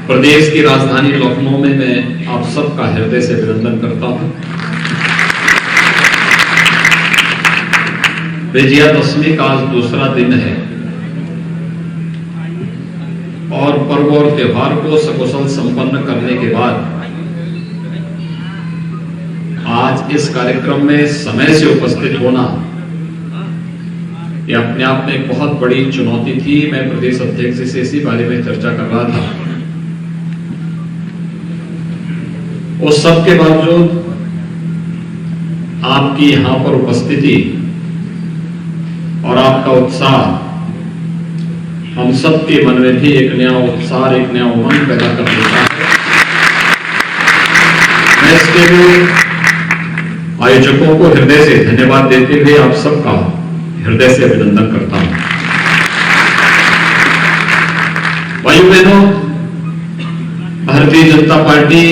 प्रदेश की राजधानी लखनऊ में मैं आप सबका हृदय से अभिनंदन करता हूं। विजयादशमी का आज दूसरा दिन है और पर्व और त्योहार को सकुशल संपन्न करने के बाद आज इस कार्यक्रम में समय से उपस्थित होना यह अपने आप में एक बहुत बड़ी चुनौती थी। मैं प्रदेश अध्यक्ष से इसी बारे में चर्चा कर रहा था। उस सब के बावजूद आपकी यहां पर उपस्थिति और आपका उत्साह हम सबके मन में भी एक नया उत्साह, एक नया उमंग पैदा कर देता है। मैं इसके लिए आयोजकों को हृदय से धन्यवाद देते हुए आप सबका हृदय से अभिनंदन करता हूं। भाइयों बहनों, भारतीय जनता पार्टी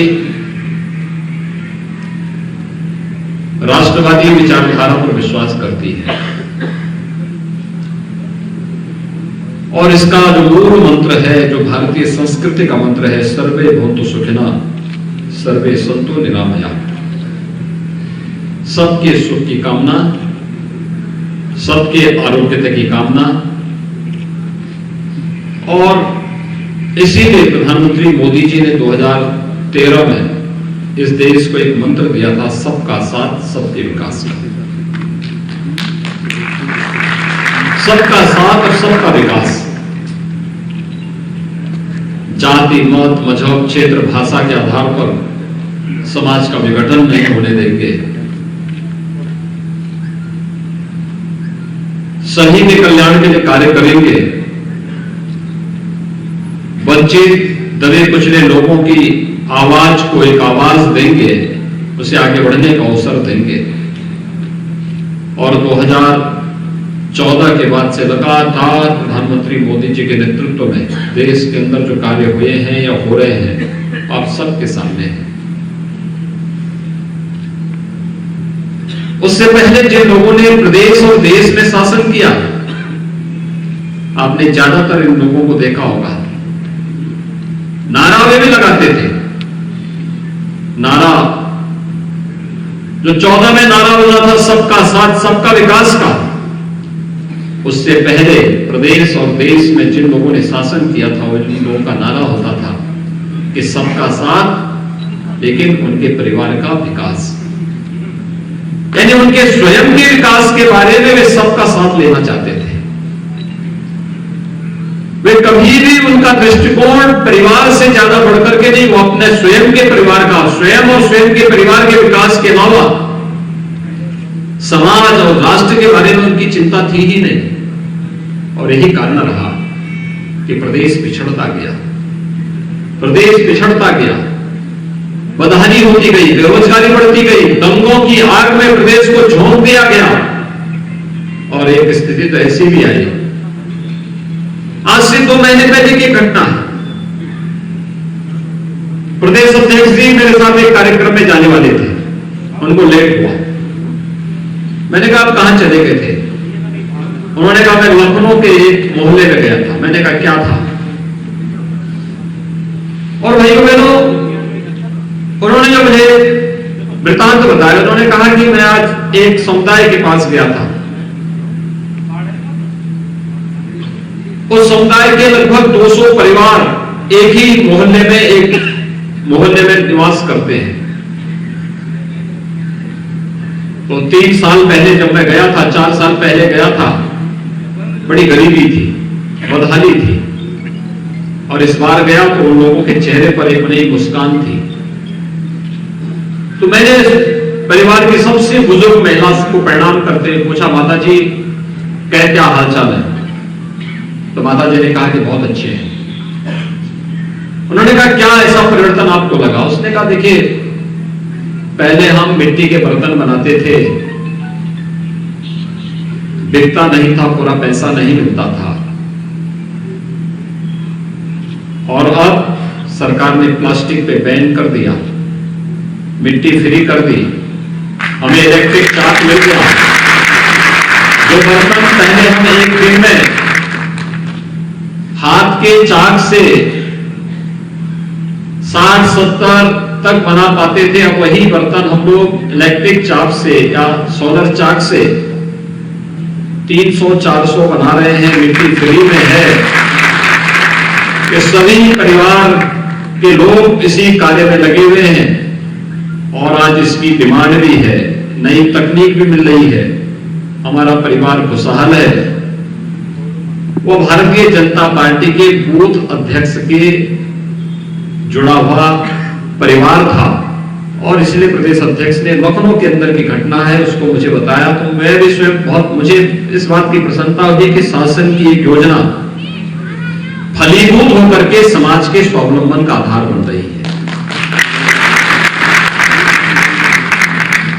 राष्ट्रवादी विचारधारा पर विश्वास करती है और इसका जो मूल मंत्र है, जो भारतीय संस्कृति का मंत्र है, सर्वे भवन्तु सुखिनः सर्वे सन्तु निरामयाः। सबके सुख की कामना, सबके आरोग्यता की कामना, और इसीलिए प्रधानमंत्री मोदी जी ने 2013 में इस देश को एक मंत्र दिया था, सबका साथ सबके विकास का। सबका साथ और सबका विकास। जाति, मत, मजहब, क्षेत्र, भाषा के आधार पर समाज का विघटन नहीं होने देंगे। सही के कल्याण के लिए कार्य करेंगे। वंचित, दबे कुचले लोगों की आवाज को एक आवाज देंगे, उसे आगे बढ़ने का अवसर देंगे। और 2014 के बाद से लगातार प्रधानमंत्री मोदी जी के नेतृत्व में देश के अंदर जो कार्य हुए हैं या हो रहे हैं, आप सबके सामने हैं। उससे पहले जिन लोगों ने प्रदेश और देश में शासन किया, आपने ज्यादातर इन लोगों को देखा होगा, नारा वे भी लगाते थे। नारा जो 14 में नारा बना था, सबका साथ सबका विकास का, उससे पहले प्रदेश और देश में जिन लोगों ने शासन किया था, उन लोगों का नारा होता था कि सबका साथ लेकिन उनके परिवार का विकास, यानी उनके स्वयं के विकास के बारे में वे सबका साथ लेना चाहते थे। वे कभी भी उनका दृष्टिकोण परिवार से ज्यादा बढ़कर के नहीं, वो अपने स्वयं के परिवार का, स्वयं और स्वयं के परिवार के विकास के अलावा समाज और राष्ट्र के बारे में उनकी चिंता थी ही नहीं। और यही कारण रहा कि प्रदेश पिछड़ता गया, प्रदेश पिछड़ता गया, बदहाली होती गई, बेरोजगारी बढ़ती गई, दंगों की आग में प्रदेश को झोंक दिया गया। और एक स्थिति तो ऐसी भी आई, आज से 2 महीने पहले की घटना है। प्रदेश अध्यक्ष जी मेरे साथ एक कार्यक्रम में जाने वाले थे, उनको लेट हुआ। मैंने कहा आप कहां चले गए थे? उन्होंने कहा मैं लखनऊ के एक मोहल्ले में गया था। मैंने कहा क्या था? और भाइयों बहनों, उन्होंने जो मुझे वृतांत बताया, उन्होंने कहा कि मैं आज एक समुदाय के पास गया था। उस समुदाय के लगभग 200 परिवार एक ही मोहल्ले में निवास करते हैं। तो 3 साल पहले जब मैं गया था, 4 साल पहले गया था, बड़ी गरीबी थी, बदहाली थी। और इस बार गया तो उन लोगों के चेहरे पर एक नई मुस्कान थी। तो मैंने परिवार की सबसे बुजुर्ग महिला को प्रणाम करते हुए पूछा, माता जी क्या हालचाल है? तो माता जी ने कहा कि बहुत अच्छे हैं। उन्होंने कहा क्या ऐसा परिवर्तन आपको लगा? उसने कहा देखिए, पहले हम मिट्टी के बर्तन बनाते थे, बिकता नहीं था, पूरा पैसा नहीं मिलता था। और अब सरकार ने प्लास्टिक पे बैन कर दिया, मिट्टी फ्री कर दी, हमें इलेक्ट्रिक चाक मिल गया। जो बर्तन पहले हम एक दिन में हाथ के चाक से 60-70 तक बना पाते थे, अब वही बर्तन हम लोग इलेक्ट्रिक चाक से या सोलर चाक से 300-400 बना रहे हैं। मिट्टी फ्री में है कि सभी परिवार के लोग इसी कार्य में लगे हुए हैं और आज इसकी डिमांड भी है, नई तकनीक भी मिल रही है, हमारा परिवार खुशहाल है। वो भारतीय जनता पार्टी के बूथ अध्यक्ष के जुड़ा हुआ परिवार था और इसलिए प्रदेश अध्यक्ष ने लखनऊ के अंदर की घटना है उसको मुझे बताया, तो मैं भी स्वयं बहुत मुझे इस बात की प्रसन्नता हुई कि शासन की एक योजना फलीभूत होकर के समाज के स्वावलंबन का आधार बन रही है।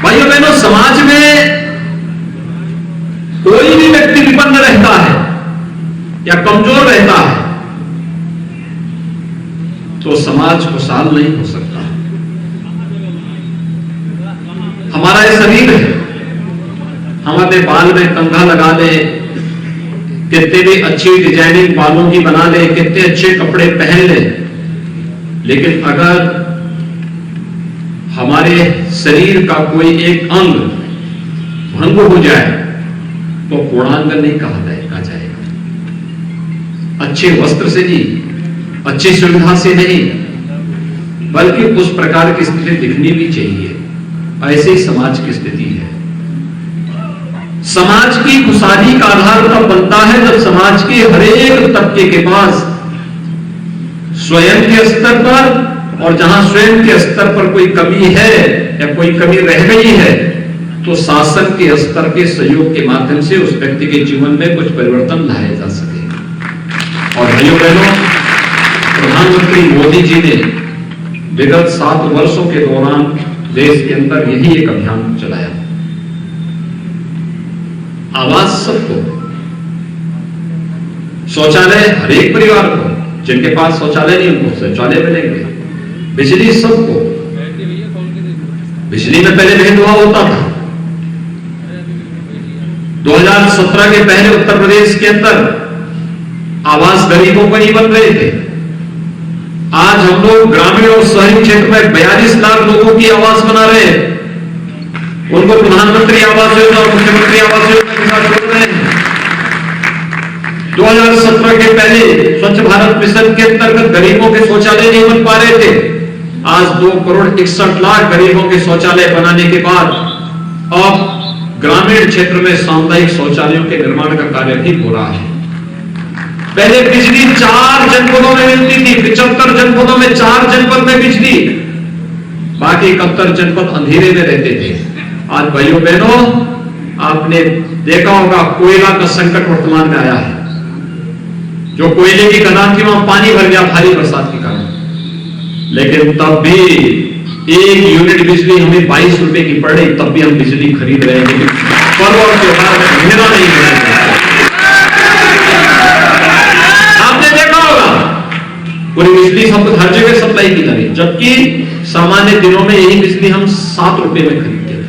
भाइयों बहनों, समाज में कोई भी व्यक्ति विपन्न रहता है या कमजोर रहता है तो समाज खुशहाल नहीं हो सकता। हमारा ये शरीर है, हम अपने बाल में कंघा लगा ले, कितने भी अच्छी डिजाइनिंग बालों की बना ले, कितने अच्छे कपड़े पहन ले, लेकिन अगर हमारे शरीर का कोई एक अंग भंग हो जाए तो पूर्णांग नहीं कहा जाएगा। अच्छे वस्त्र से नहीं, अच्छी सुविधा से नहीं, बल्कि उस प्रकार की स्थिति दिखनी भी चाहिए। ऐसी समाज की स्थिति है। समाज की खुशहाली का आधार तब बनता है जब समाज के हर एक तबके के पास स्वयं के स्तर पर, और जहां स्वयं के स्तर पर कोई कमी है या कोई कमी रह गई है तो शासन के स्तर के सहयोग के माध्यम से उस व्यक्ति के जीवन में कुछ परिवर्तन लाया जा सके। और भाइयों बहनों, प्रधानमंत्री मोदी जी ने विगत 7 वर्षों के दौरान देश के अंदर यही एक अभियान चलाया। आवास सबको, शौचालय हर एक परिवार को, जिनके पास शौचालय नहीं उनको शौचालय मिलेंगे, बिजली सबको। बिजली में पहले भेदभाव होता था। 2017 के पहले उत्तर प्रदेश के अंदर आवास गरीबों को नहीं बन रहे थे। आज हम लोग ग्रामीण और शहरी क्षेत्र में 42 लाख लोगों की आवास बना रहे हैं, उनको प्रधानमंत्री आवास योजना और मुख्यमंत्री आवास योजना के साथ जोड़ रहे हैं। 2017 के पहले स्वच्छ भारत मिशन के अंतर्गत गरीबों के शौचालय नहीं बन पा रहे थे। आज 2,61,00,000 गरीबों के शौचालय बनाने के बाद अब ग्रामीण क्षेत्र में सामुदायिक शौचालयों के निर्माण का कार्य भी हो रहा है। पहले बिजली 4 जनपदों में मिलती थी, 75 जनपदों में 4 जनपद में बिजली, बाकी 71 जनपद अंधेरे में रहते थे। आज भाइयों बहनों, आपने देखा होगा कोयला का संकट वर्तमान में आया है। जो कोयले की खदान थी वहां पानी भर गया भारी बरसात के कारण, लेकिन तब भी 1 यूनिट बिजली हमें 22 रुपए की पड़ रही, तब भी हम बिजली खरीद रहे हैं। पर्व और त्योहार में अंधेरा नहीं है। आपने देखा होगा पूरी बिजली सब हर जगह सप्लाई की जा रही, जबकि सामान्य दिनों में यही बिजली हम 7 रुपए में खरीदते हैं।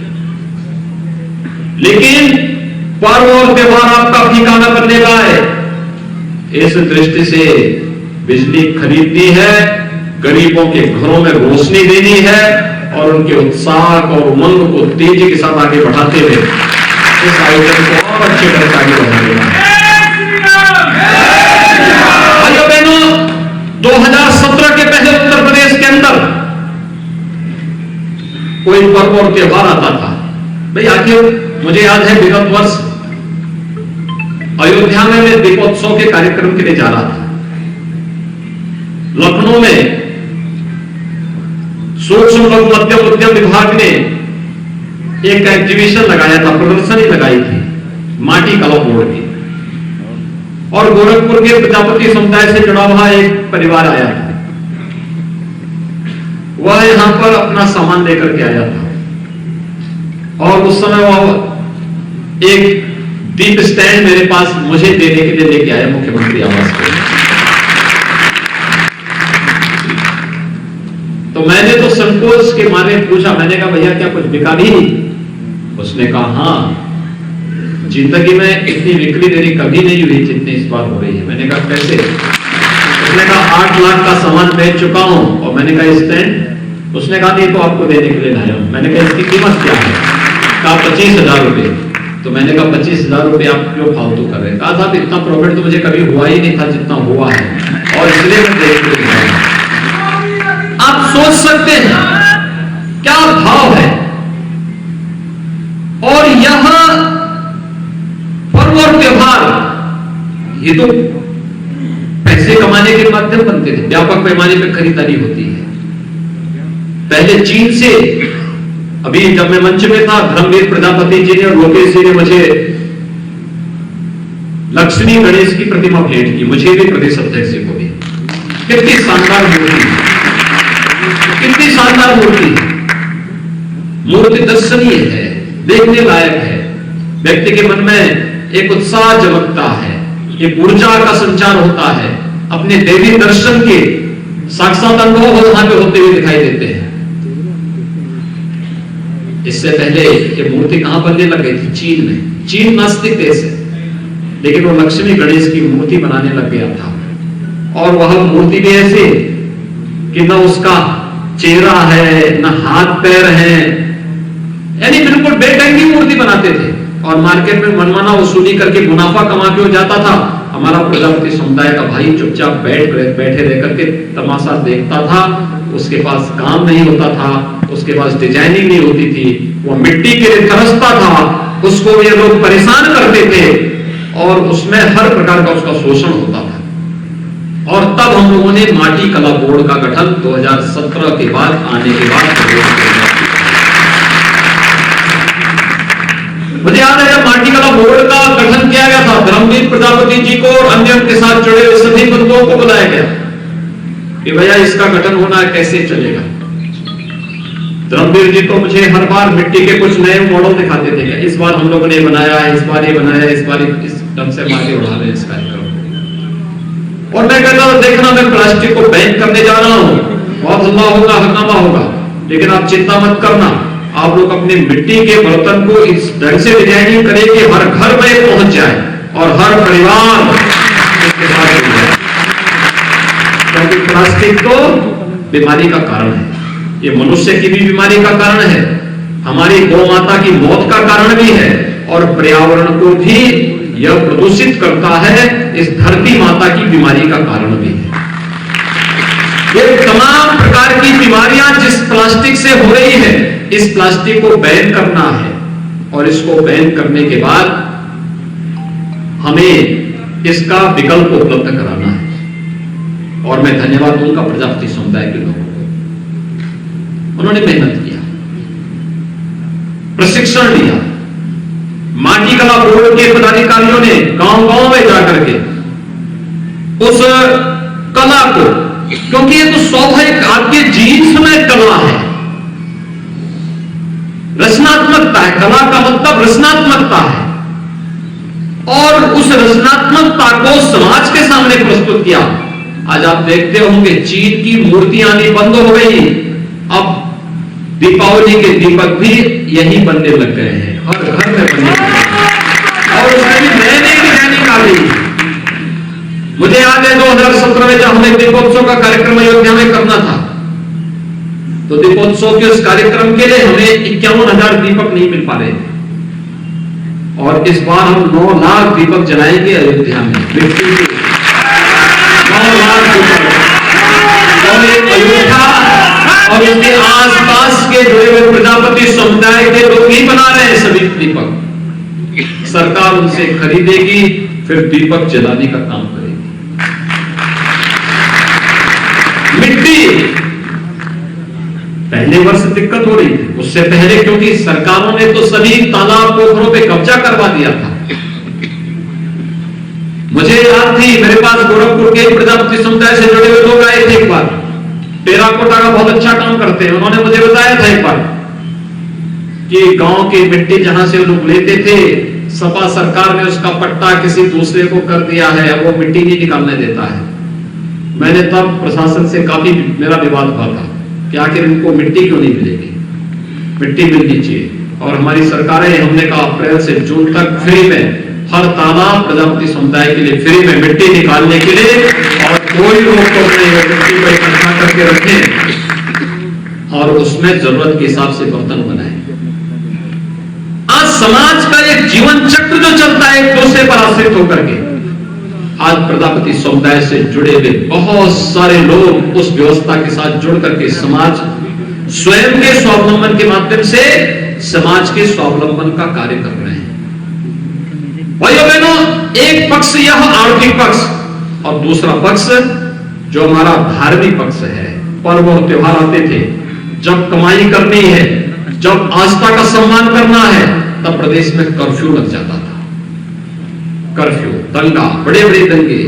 लेकिन पर्व और त्योहार आपका ठिकाना बनने का है, इस दृष्टि से बिजली खरीदनी है, गरीबों के घरों में रोशनी देनी है और उनके उत्साह और उमंग को तेजी के साथ आगे बढ़ाते हुए इस आयोजन को और अच्छे तरह से आगे बढ़ाना है। 2017 के पहले उत्तर प्रदेश के अंदर कोई पर्व और त्योहार आता था, भाई आखिर मुझे याद है विगत वर्ष अयोध्या में मैं दीपोत्सव के कार्यक्रम के लिए जा रहा था। लखनऊ में सूक्ष्म लघु मध्यम उद्यम विभाग ने एक एग्जीबिशन लगाया था, प्रदर्शनी लगाई थी माटी कला बोर्ड की, और गोरखपुर के प्रजापति समुदाय से जुड़ा हुआ एक परिवार आया था। वह यहां पर अपना सामान लेकर के आया था और उस समय वह एक दीप स्टैंड मेरे पास मुझे देने के लिए लेके आया मुख्यमंत्री आवास पे। तो मैंने तो संकोच के मारे पूछा, मैंने कहा भैया क्या कुछ बिका भी? उसने कहा हाँ, जिंदगी में इतनी बिक्री मेरी कभी नहीं हुई जितनी इस बार हो रही है। मैंने कहा कैसे? उसने कहा 8 लाख का सामान बेच चुका हूं। और मैंने कहा स्टैंड? उसने कहा नहीं, तो आपको देने के लिए लाया हूं। मैंने कहा इसकी कीमत क्या है? कहा 25,000 रुपये। तो मैंने कहा 25,000 रुपये आप क्यों फालतू कर रहे हैं? कहा साहब इतना प्रॉफिट तो मुझे कभी हुआ ही नहीं था जितना हुआ है, और इसलिए मैं देख रहा हूं। आप सोच सकते हैं क्या भाव है। और यह पर्व और त्योहार ये तो पैसे कमाने के माध्यम बनते थे, व्यापक पैमाने पर खरीदारी होती है। पहले चीन से, अभी जब मैं मंच में था, धर्मवीर प्रजापति जी ने और लोकेश जी ने मुझे लक्ष्मी गणेश की प्रतिमा भेंट की, मुझे भी, प्रदेश अध्यक्ष जी को भी। कितनी शानदार मूर्ति, कितनी शानदार मूर्ति। मूर्ति दर्शनीय है, देखने लायक है, व्यक्ति के मन में एक उत्साह जगता है, एक ऊर्जा का संचार होता है, अपने देवी दर्शन के साक्षात अनुभव वहां पे होते हुए दिखाई देते हैं। इससे पहले ये मूर्ति कहां बनने लग गई थी? चीन में। चीन नास्तिक देश है, लेकिन वो लक्ष्मी गणेश की मूर्ति बनाने लग गया था। और वह मूर्ति भी ऐसे कि न उसका चेहरा है, न हाथ पैर है, यानी बिल्कुल बेढंगी मूर्ति बनाते थे। और मार्केट में मनमाना वसूली करके मुनाफा कमा के हो जाता था। हमारा प्रजापति समुदाय का भाई चुपचाप बैठे रह करके तमाशा देखता था। उसके पास काम नहीं होता था, उसके पास डिजाइनिंग नहीं होती थी, वो मिट्टी के लिए तरसता था, उसको ये लोग परेशान करते थे और उसमें हर प्रकार का उसका शोषण होता था। और तब हम लोगों ने माटी कला बोर्ड का गठन 2017 के बाद आने के बाद, मुझे याद है जब माटी कला बोर्ड का गठन किया गया था, धर्मवीर प्रजापति जी को और अन्य उनके साथ जुड़े हुए सभी बंधुओं को बुलाया गया कि भैया इसका गठन होना कैसे चलेगा। धर्मवीर जी तो मुझे हर बार मिट्टी के कुछ नए मॉडल दिखाते थे, क्या इस बार हम लोगों ने बनाया है, इस बार ये बनाया, इस बार इस ढंग से आगे उड़ा रहे इस कार्यक्रम। और मैं कहता हूं देखना, मैं प्लास्टिक को बैन करने जा रहा हूं, बहुत हल्ला होगा, हंगामा होगा, लेकिन आप चिंता मत करना, आप लोग अपने मिट्टी के बर्तन को इस ढंग से डिजाइनिंग करें कि हर घर में पहुंच जाए और हर परिवार इसके साथ जुड़ जाए। क्योंकि प्लास्टिक तो बीमारी का कारण है, ये मनुष्य की भी बीमारी का कारण है, हमारी गौ माता की मौत का कारण भी है, और पर्यावरण को भी यह प्रदूषित करता है, इस धरती माता की बीमारी का कारण भी है। ये तमाम प्रकार की बीमारियां जिस प्लास्टिक से हो रही है, इस प्लास्टिक को बैन करना है। और इसको बैन करने के बाद हमें इसका विकल्प उपलब्ध कराना है। और मैं धन्यवाद दूंगा प्रजापति समुदाय के लोगों को, उन्होंने मेहनत किया, प्रशिक्षण लिया। माटी कला बोर्ड के पदाधिकारियों ने गांव-गांव में जाकर के उस कला को, क्योंकि ये तो स्वाभाविक आपके जीन्स में कला है, रचनात्मकता है, कला का मतलब रचनात्मकता है, और उस रचनात्मकता को समाज के सामने प्रस्तुत किया। आज आप देखते होंगे चीन की मूर्तियां आनी बंद हो गई, अब दीपावली के दीपक भी यही बनने लग गए हैं, हर घर में बनने लग गए हैं, और उसमें भी नए नए डिजाइनिंग आ गई। मुझे याद है 2017 में जब हमें दीपोत्सव का कार्यक्रम अयोध्या में करना था, तो दीपोत्सव के उस कार्यक्रम के लिए हमें 51,000 दीपक नहीं मिल पा रहे थे, और इस बार हम 9 लाख दीपक जलाएंगे अयोध्या में, 9 लाख दीपक। और अयोध्या और इसके आसपास के जुड़े हुए प्रजापति समुदाय के लोग ही बना रहे हैं सभी दीपक। सरकार उनसे खरीदेगी, फिर दीपक जलाने का काम करेगी। मिट्टी पहले वर्ष दिक्कत हो रही थी, उससे पहले क्योंकि सरकारों ने तो सभी तालाब पोखरों पे कब्जा करवा दिया था। मुझे याद थी, मेरे पास गोरखपुर के प्रजापति समुदाय से जुड़े हुए लोग आए थे एक बार, टेराकोटा का बहुत अच्छा काम करते हैं। उन्होंने मुझे बताया था एक बार कि गांव की मिट्टी जहां से लोग लेते थे, सपा सरकार ने उसका पट्टा किसी दूसरे को कर दिया है, अब वो मिट्टी नहीं निकालने देता है। मैंने तब प्रशासन से काफी मेरा विवाद हुआ था कि आखिर इनको मिट्टी क्यों नहीं मिलेगी, मिट्टी मिलनी चाहिए। और हमारी सरकारें, हमने कहा अप्रैल से जून तक फ्री में हर तालाब प्रजापति समुदाय के लिए फ्री में मिट्टी निकालने के लिए, और कोई रोक टोक नहीं है, मिट्टी को इकट्ठा करके रखें और उसमें जरूरत के हिसाब से बर्तन बनाएं। आज समाज का एक जीवन चक्र जो चलता है एक दूसरे पर आश्रित होकर के, आज प्रजापति समुदाय से जुड़े हुए बहुत सारे लोग उस व्यवस्था के साथ जुड़ करके समाज स्वयं के स्वावलंबन के माध्यम से समाज के स्वावलंबन का कार्य कर रहे हैं। भाइयों बहनों, एक पक्ष यह आर्थिक पक्ष और दूसरा पक्ष जो हमारा धार्मिक पक्ष है। पर्व और त्योहार आते थे, जब कमाई करनी है, जब आस्था का सम्मान करना है, तब प्रदेश में कर्फ्यू लग जाता था। कर्फ्यू, दंगा, बड़े बड़े दंगे,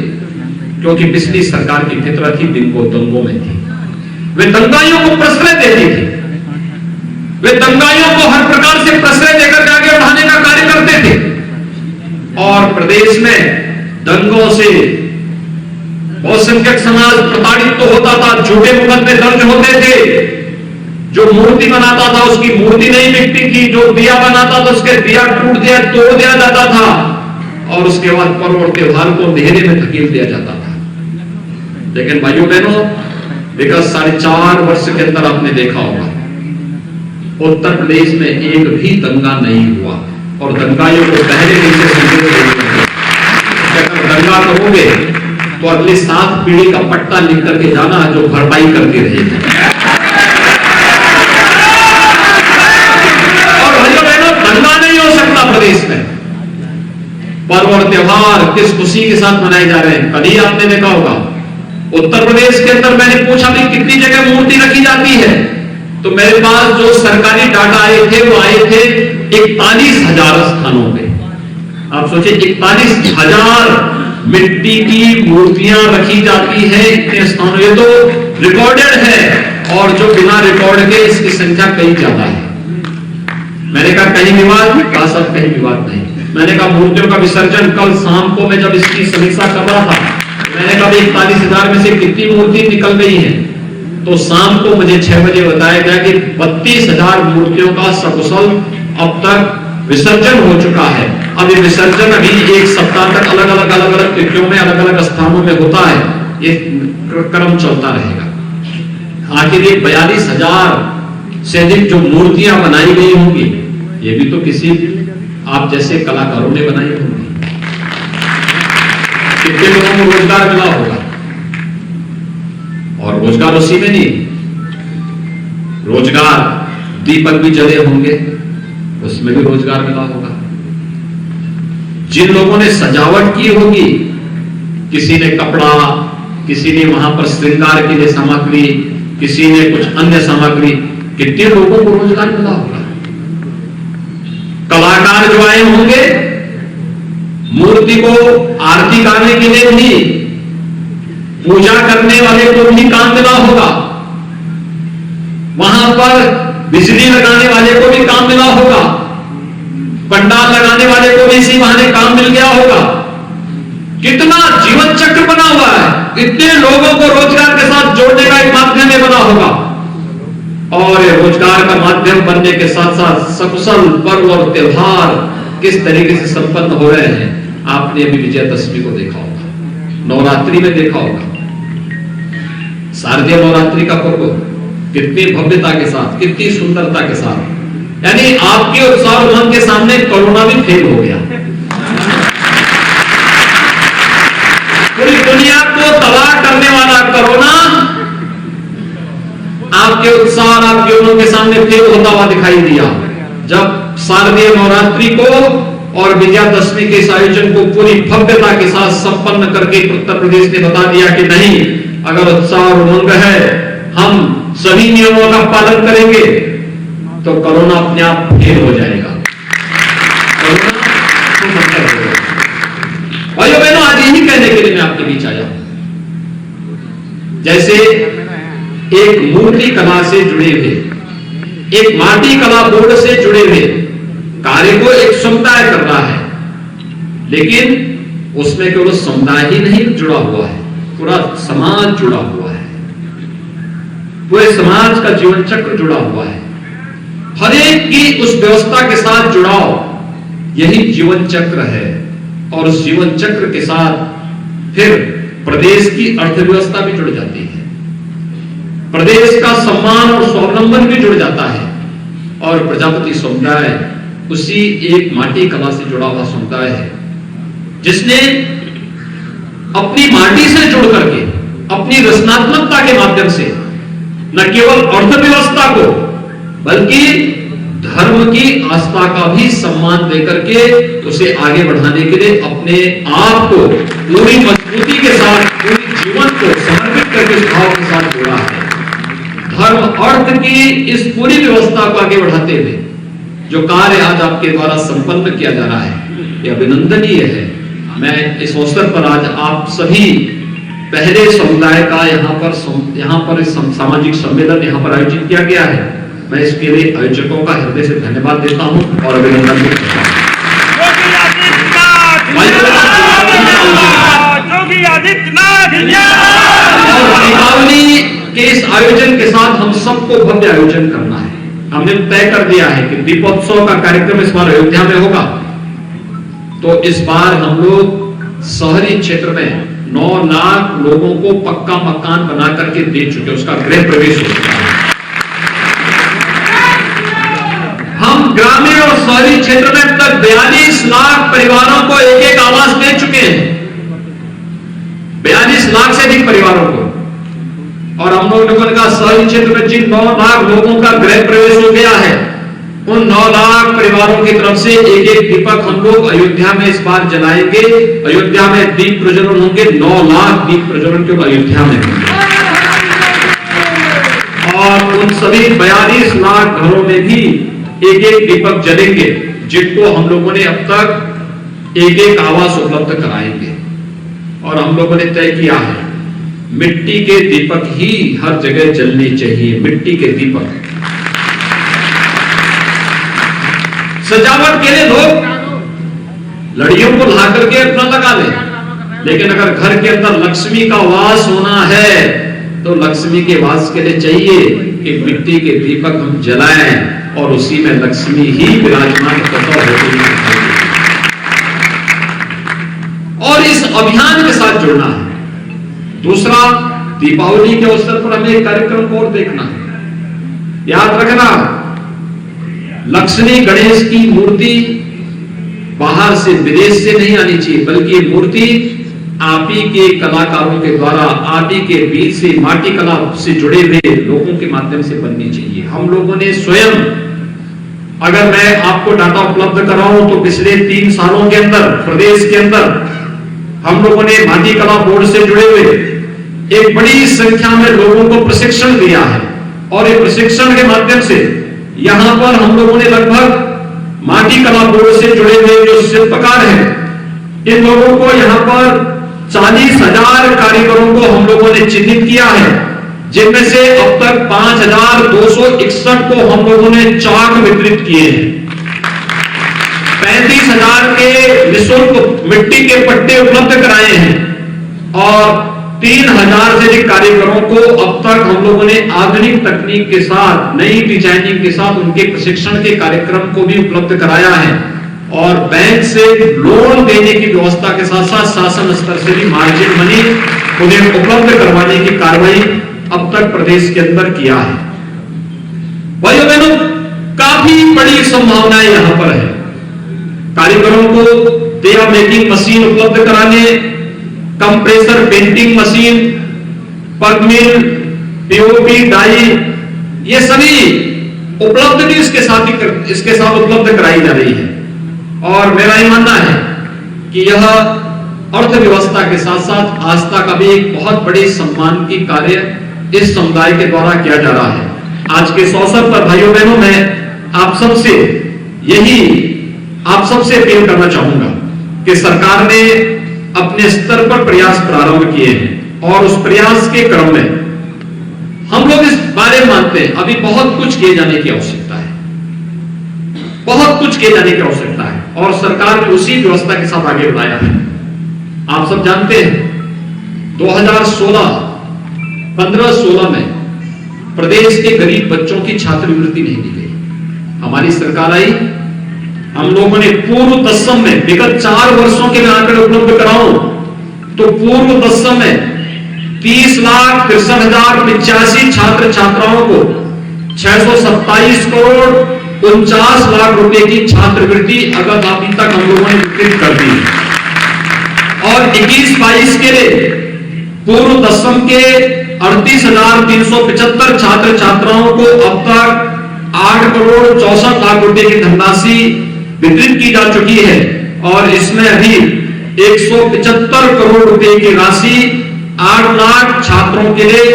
क्योंकि पिछली सरकार की फितरत ही दंगों में थी। वे दंगाइयों को प्रश्रय देती थी, वे दंगाइयों को हर प्रकार से प्रश्रय देकर आगे बढ़ाने का कार्य करते थे। और प्रदेश में दंगों से बहुसंख्यक समाज प्रताड़ित तो होता था, झूठे मुकदमे दर्ज होते थे। जो मूर्ति बनाता था उसकी मूर्ति नहीं मिटती थी, जो दिया बनाता था उसके दिया टूट दिया तोड़ दिया जाता था, और उसके बाद पर्व और त्योहार को अंधेरे में धकेल दिया जाता था। लेकिन भाइयों बहनों, विगत 4.5 वर्ष के अंदर आपने देखा होगा उत्तर प्रदेश में एक भी दंगा नहीं हुआ, और दंगाइयों को पहले दिन से संकेत अगर दंगा करोगे तो अगली 7 पीढ़ी का पट्टा लिख करके जाना जो भरपाई करके रहेगी। और भाइयों बहनों, दंगा नहीं हो सकता प्रदेश में। पर्व और त्योहार किस खुशी के साथ मनाए जा रहे हैं। कभी आपने देखा होगा उत्तर प्रदेश के अंदर, मैंने पूछा भी कितनी जगह मूर्ति रखी जाती है, तो मेरे पास जो सरकारी डाटा आए थे वो आए थे 41,000 स्थानों पे। आप सोचिए 41,000 मिट्टी की मूर्तियां रखी जाती है इतने स्थानों। ये तो रिकॉर्डेड है, और जो बिना रिकॉर्ड के इसकी संख्या कई ज्यादा है। मैंने कहा कहीं विवाद, कहा सब कहीं विवाद नहीं। मैंने कहा मूर्तियों का विसर्जन कल शाम को मैं जब इसकी समीक्षा कर रहा था, मैंने कहा 41,000 में से कितनी मूर्ति निकल गई है, तो शाम को मुझे 6 बजे बताया गया कि 32,000 मूर्तियों का सकुशल अब तक विसर्जन हो चुका है। अब ये विसर्जन अभी 1 सप्ताह तक अलग अलग तिथियों में अलग अलग स्थानों में होता है, ये क्रम चलता रहेगा। आखिर ये 42,000 से अधिक जो मूर्तियां बनाई गई होंगी, ये भी तो किसी आप जैसे कलाकारों ने बनाई होंगी। कितने लोगों को रोजगार मिला होगा, और रोजगार उसी में नहीं, रोजगार दीपक भी जले होंगे, उसमें भी रोजगार मिला होगा। जिन लोगों ने सजावट की होगी, किसी ने कपड़ा, किसी ने वहां पर श्रृंगार के लिए सामग्री, किसी ने कुछ अन्य सामग्री, कितने लोगों को रोजगार मिला होगा। कलाकार जो आए होंगे, मूर्ति को आरती गाने के लिए भी, पूजा करने वाले को भी काम मिला होगा, वहां पर बिजली लगाने वाले को भी काम मिला होगा, पंडाल लगाने वाले को भी इसी बहाने काम मिल गया होगा। कितना जीवन चक्र बना हुआ है, इतने लोगों को रोजगार के साथ जोड़ने का एक माध्यम ये बना होगा। और रोजगार का माध्यम बनने के साथ साथ सकुशल पर्व और त्योहार किस तरीके से संपन्न हो रहे हैं। आपने अभी विजयदशमी को देखा होगा, नवरात्रि में देखा होगा, शारदीय नवरात्रि का पर्व कितनी भव्यता के साथ, कितनी सुंदरता के साथ, यानी आपके उत्साह उमंग के सामने कोरोना भी फेल हो गया। पूरी दुनिया को तबाह करने वाला कोरोना आपके उत्साह और आपके उमंग के सामने फेल होता हुआ दिखाई दिया। जब शारदीय नवरात्रि को और विजयादशमी के इस आयोजन को पूरी भव्यता के साथ संपन्न करके उत्तर प्रदेश ने बता दिया कि नहीं, अगर उत्साह और उमंग है, हम सभी नियमों का पालन करेंगे, तो कोरोना अपने आप फेल हो जाएगा। भाइयों बहनों, आज यही कहने के लिए मैं आपके बीच आया हूं। जैसे एक मूर्ति कला से जुड़े हुए, एक माटी कला बोर्ड से जुड़े हुए कार्य को एक समुदाय कर रहा है, लेकिन उसमें केवल समुदाय ही नहीं जुड़ा हुआ है, पूरा समाज जुड़ा हुआ है, पूरे समाज का जीवन चक्र जुड़ा हुआ है। हर एक की उस व्यवस्था के साथ जुड़ाव, यही जीवन चक्र है। और उस जीवन चक्र के साथ फिर प्रदेश की अर्थव्यवस्था भी जुड़ जाती है, प्रदेश का सम्मान और स्वावलंबन भी जुड़ जाता है। और प्रजापति समुदाय उसी एक माटी कला से जुड़ा हुआ समुदाय है, जिसने अपनी माटी से जुड़ करके अपनी रचनात्मकता के माध्यम से न केवल अर्थव्यवस्था को बल्कि धर्म की आस्था का भी सम्मान देकर के उसे आगे बढ़ाने के लिए अपने आप को पूरी मजबूती के साथ, पूरी जीवन को समर्पित करके इस भाव के साथ जोड़ा है। धर्म अर्थ की इस पूरी व्यवस्था को आगे बढ़ाते हुए जो कार्य आज आपके द्वारा संपन्न किया जा रहा है, यह अभिनंदनीय है। मैं इस अवसर पर आज आप सभी पहले समुदाय का यहाँ पर सामाजिक सम्मेलन यहाँ पर आयोजित किया गया है, मैं इसके लिए आयोजकों का हृदय से धन्यवाद देता हूं और अभिनंदन करता हूं। दीपावली के इस आयोजन के साथ हम सबको भव्य आयोजन करना है। हमने तय कर दिया है कि दीपोत्सव का कार्यक्रम इस बार अयोध्या में होगा, तो इस बार हम लोग शहरी क्षेत्र में 9 लाख लोगों को पक्का मकान बना करके दे चुके, उसका गृह प्रवेश हो चुका है। हम ग्रामीण और शहरी क्षेत्र में अब तक 42 लाख परिवारों को एक आवास दे चुके हैं, 42 लाख से अधिक परिवारों को। और हम लोगों ने कहा शहरी क्षेत्र में जिन 9 लाख लोगों का गृह प्रवेश हो गया है, उन 9 लाख परिवारों की तरफ से एक दीपक हम लोग अयोध्या में इस बार जलाएंगे। अयोध्या में दीप प्रज्वलन होंगे, 9 लाख दीप प्रज्वलन केवल अयोध्या में होंगे। और उन सभी 42 लाख घरों में भी एक दीपक जलेंगे, जिनको हम लोगों ने अब तक एक आवास उपलब्ध कराएंगे। और हम लोगों ने तय किया है मिट्टी के दीपक ही हर जगह जलने चाहिए, मिट्टी के दीपक। सजावट के लिए लोग लड़ियों को ला करके अपना लगा ले, लेकिन अगर घर के अंदर लक्ष्मी का वास होना है तो लक्ष्मी के वास के लिए चाहिए कि मिट्टी के दीपक हम जलाएं और उसी में लक्ष्मी ही विराजमान होती है। और इस अभियान के साथ जुड़ना है। दूसरा, दीपावली के अवसर पर हमें एक कार्यक्रम को और देखना है। याद रखना, लक्ष्मी गणेश की मूर्ति बाहर से, विदेश से नहीं आनी चाहिए, बल्कि ये मूर्ति आप ही के कलाकारों के द्वारा, आप ही के बीच से, माटी कला से जुड़े हुए लोगों के माध्यम से बननी चाहिए। हम लोगों ने स्वयं, अगर मैं आपको डाटा उपलब्ध कराऊं तो पिछले 3 सालों के अंदर प्रदेश के अंदर हम लोगों ने माटी कला बोर्ड से जुड़े हुए एक बड़ी संख्या में लोगों को प्रशिक्षण दिया है। और ये प्रशिक्षण के माध्यम से यहां पर हम लोगों ने लगभग माटी कला बोर्ड से जुड़े हुए जो शिल्पकार हैं, इन लोगों को यहां पर 40,000 कारीगरों को हम लोगों ने चिन्हित किया है, जिनमें से अब तक 5,261 को हम लोगों ने चाक वितरित किए हैं। 35,000 के निःशुल्क मिट्टी के पट्टे उपलब्ध कराए हैं और 3,000 से अधिक कारीगरों को अब तक हम लोगों ने आधुनिक तकनीक के साथ, नई डिजाइनिंग के साथ उनके प्रशिक्षण के कार्यक्रम को भी उपलब्ध कराया है। और बैंक से लोन देने की व्यवस्था के साथ साथ शासन स्तर से भी मार्जिन मनी उन्हें उपलब्ध करवाने की कार्रवाई अब तक प्रदेश के अंदर किया है। भाइयों बहनों, काफी बड़ी संभावनाएं यहां पर है। कारीगरों को दिया मेकिंग मशीन उपलब्ध कराने, कंप्रेसर पेंटिंग मशीन, पग मिल, पीओपी डाई, ये सभी उपलब्ध भी इसके साथ उपलब्ध कराई जा रही है। और मेरा ये मानना है कि यह अर्थव्यवस्था के साथ साथ आस्था का भी एक बहुत बड़ी सम्मान की कार्य इस समुदाय के द्वारा किया जा रहा है। आज के इस अवसर पर भाइयों बहनों, मैं आप सबसे अपील करना चाहूंगा कि सरकार ने अपने स्तर पर प्रयास प्रारंभ किए हैं और उस प्रयास के क्रम में हम लोग इस बारे में मानते हैं अभी बहुत कुछ किए जाने की आवश्यकता है, बहुत कुछ किए जाने की आवश्यकता है। और सरकार ने उसी व्यवस्था के साथ आगे बढ़ाया है। आप सब जानते हैं 2015-16 में प्रदेश के गरीब बच्चों की छात्रवृत्ति नहीं दी गई। हमारी सरकार आई, हम लोगों ने पूर्व तत्सम में विगत 4 वर्षों के मैं आंकड़े उपलब्ध कराऊं तो पूर्व तत्सम में 30,63,085 छात्र छात्राओं को 627 करोड़ 49 लाख रुपए की छात्रवृत्ति अभी तक हम लोगों ने वितरित कर दी। और 21-22 के लिए पूर्व दसम के 38,375 छात्र छात्राओं को अब तक 8 करोड़ 64 लाख रुपए की धनराशि वितरित की जा चुकी है। और इसमें अभी 175 करोड़ रुपए की राशि 8 लाख छात्रों के लिए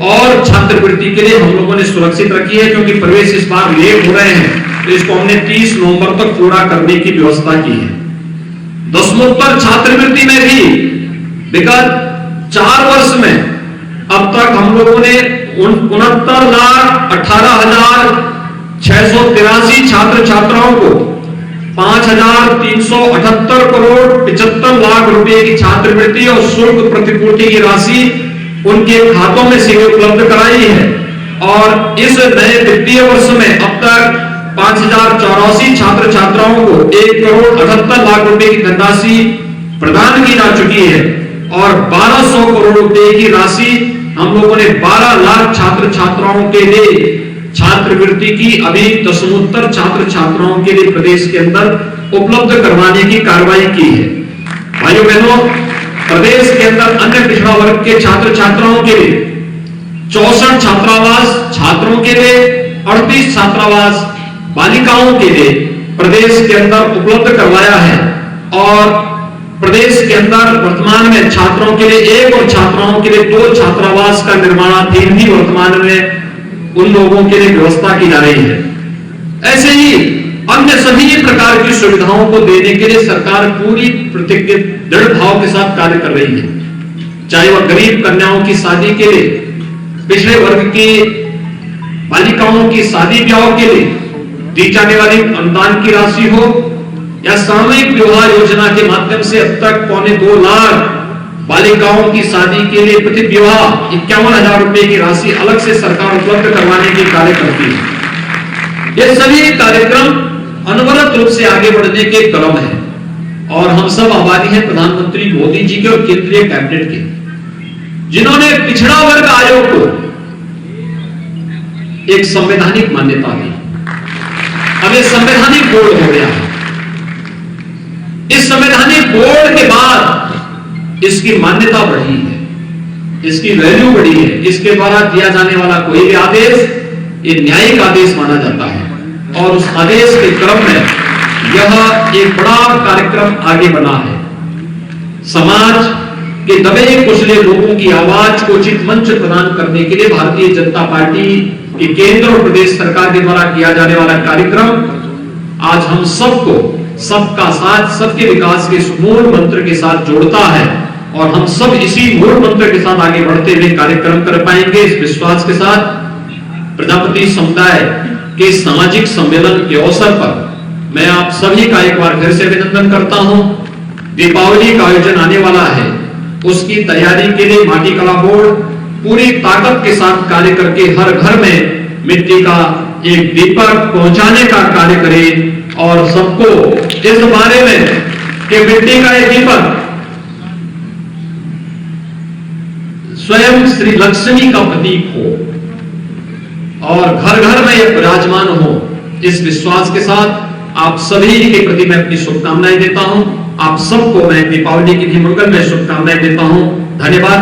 और छात्रवृत्ति के लिए हम लोगों ने सुरक्षित रखी है, क्योंकि प्रवेश इस बार लेट हो रहे हैं तो इसको हमने 30 नवंबर तक पूरा करने की व्यवस्था की है। दसमोत्तर छात्रवृत्ति में भी विगत 4 वर्ष में अब तक हम लोगों ने 69,18,683 छात्र छात्राओं को 5,378 करोड़ 75 लाख रुपए की छात्रवृत्ति और शुल्क प्रतिपूर्ति की राशि उनके खातों में सीधे उपलब्ध कराई है। और इस नए वित्तीय वर्ष में अब तक 5,084 छात्र छात्राओं को 1 करोड़ 78 लाख रुपए की धनराशि प्रदान की जा चुकी है। और 1,200 करोड़ रुपए की राशि हम लोगों ने 12 लाख छात्र छात्राओं के लिए छात्रवृत्ति की अभी दसमोत्तर छात्र छात्राओं के लिए प्रदेश के अंदर उपलब्ध करवाने की कार्रवाई की है। भाइयों बहनों, प्रदेश के अंदर अन्य पिछड़ा वर्ग के छात्र छात्राओं के लिए 64 छात्रावास छात्रों के लिए 38 छात्रावास बालिकाओं के लिए प्रदेश के अंदर उपलब्ध करवाया है। और प्रदेश के अंदर वर्तमान में छात्रों के लिए 1 और छात्राओं के लिए 2 छात्रावास का निर्माणाधीन भी वर्तमान में उन लोगों के लिए व्यवस्था की जा रही है। ऐसे ही अन्य सभी प्रकार की सुविधाओं को देने के लिए सरकार पूरी प्रतिज्ञा दृढ़ भाव के साथ कार्य कर रही है। चाहे वह गरीब कन्याओं की शादी के लिए, पिछड़े वर्ग की बालिकाओं की शादी ब्याह के लिए दी जाने वाली अनुदान की राशि हो, या सामूहिक विवाह योजना के माध्यम से अब तक 2.25 लाख बालिकाओं की शादी के लिए प्रति विवाह 51,000 रुपए की राशि अलग से सरकार उपलब्ध करवाने की कार्य करती है। ये सभी कार्यक्रम अनवरत रूप से आगे बढ़ने के क्रम है और हम सब आभारी हैं प्रधानमंत्री मोदी जी के और केंद्रीय कैबिनेट के, जिन्होंने पिछड़ा वर्ग आयोग को एक संवैधानिक मान्यता दी। अब ये संवैधानिक बोर्ड हो गया है। इस संवैधानिक बोर्ड के बाद इसकी मान्यता बढ़ी है, इसकी वैल्यू बढ़ी है। इसके द्वारा दिया जाने वाला कोई भी आदेश ये न्यायिक आदेश माना जाता है और उस आदेश के क्रम में यह एक बड़ा कार्यक्रम आगे बना है। समाज के दबे कुचले लोगों की आवाज को उचित मंच प्रदान करने के लिए भारतीय जनता पार्टी की केंद्र और प्रदेश सरकार के द्वारा किया जाने वाला कार्यक्रम आज हम सबको सबका साथ सबके विकास के मूल मंत्र के साथ जोड़ता है और हम सब इसी मूल मंत्र के साथ आगे बढ़ते हुए कार्यक्रम कर पाएंगे। इस विश्वास के साथ प्रजापति समुदाय के सामाजिक सम्मेलन के अवसर पर मैं आप सभी का एक बार फिर से अभिनंदन करता हूं। दीपावली का आयोजन आने वाला है, उसकी तैयारी के लिए माटी कला बोर्ड पूरी ताकत के साथ कार्य करके हर घर में मिट्टी का एक दीपक पहुंचाने का कार्य करे और सबको इस बारे में कि मिट्टी का एक दीपक स्वयं श्री लक्ष्मी का प्रतीक हो और घर घर में यह विराजमान हो। इस विश्वास के साथ आप सभी के प्रति मैं अपनी शुभकामनाएं देता हूं। आप सबको मैं दीपावली की भी मंगलमय शुभकामनाएं देता हूं। धन्यवाद।